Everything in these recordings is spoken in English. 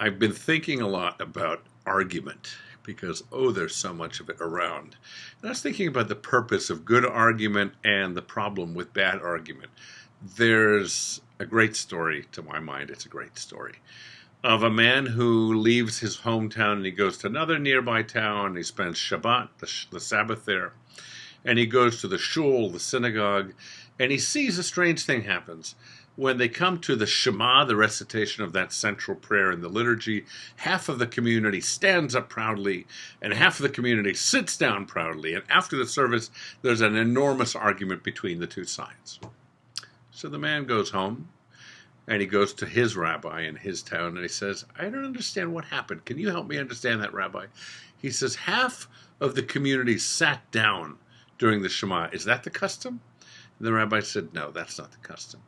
I've been thinking a lot about argument because, oh, there's so much of it around. And I was thinking about the purpose of good argument and the problem with bad argument. There's a great story, to my mind, it's a great story, of a man who leaves his hometown and he goes to another nearby town. And he spends Shabbat, the Sabbath there, and he goes to the shul, the synagogue, and he sees a strange thing happens. When they come to the Shema, the recitation of that central prayer in the liturgy, half of the community stands up proudly, and half of the community sits down proudly. And after the service, there's an enormous argument between the two sides. So the man goes home, and he goes to his rabbi in his town, and he says, I don't understand what happened. Can you help me understand that, Rabbi? He says, half of the community sat down during the Shema. Is that the custom? And the rabbi said, no, that's not the custom.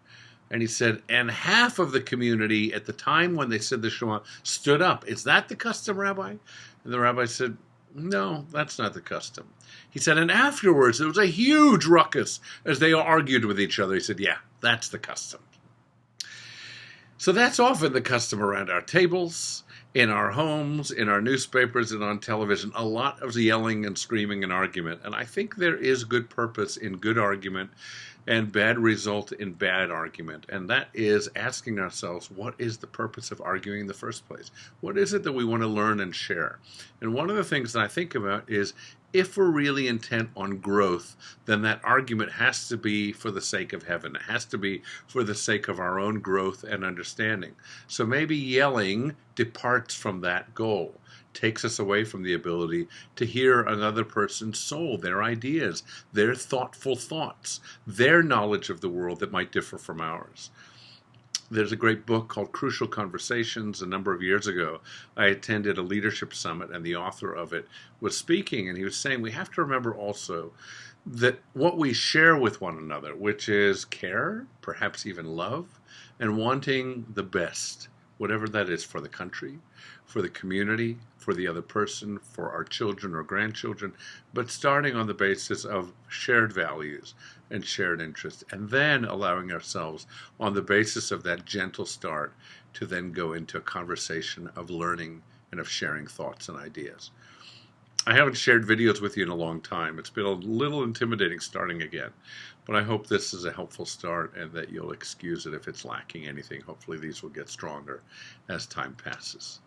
And he said, and half of the community at the time when they said the Shema stood up. Is that the custom, Rabbi? And the rabbi said, no, that's not the custom. He said, and afterwards there was a huge ruckus as they argued with each other. He said, yeah, that's the custom. So that's often the custom around our tables, in our homes, in our newspapers, and on television. A lot of yelling and screaming and argument. And I think there is good purpose in good argument and bad result in bad argument. And that is asking ourselves, what is the purpose of arguing in the first place? What is it that we want to learn and share? And one of the things that I think about is, if we're really intent on growth, then that argument has to be for the sake of heaven. It has to be for the sake of our own growth and understanding. So maybe yelling departs from that goal, takes us away from the ability to hear another person's soul, their ideas, their thoughtful thoughts, their knowledge of the world that might differ from ours. There's a great book called Crucial Conversations. A number of years ago, I attended a leadership summit, and the author of it was speaking, and he was saying we have to remember also that what we share with one another, which is care, perhaps even love, and wanting the best, whatever that is, for the country, for the community, for the other person, for our children or grandchildren, but starting on the basis of shared values and shared interests, and then allowing ourselves on the basis of that gentle start to then go into a conversation of learning and of sharing thoughts and ideas. I haven't shared videos with you in a long time. It's been a little intimidating starting again, but I hope this is a helpful start and that you'll excuse it if it's lacking anything. Hopefully these will get stronger as time passes.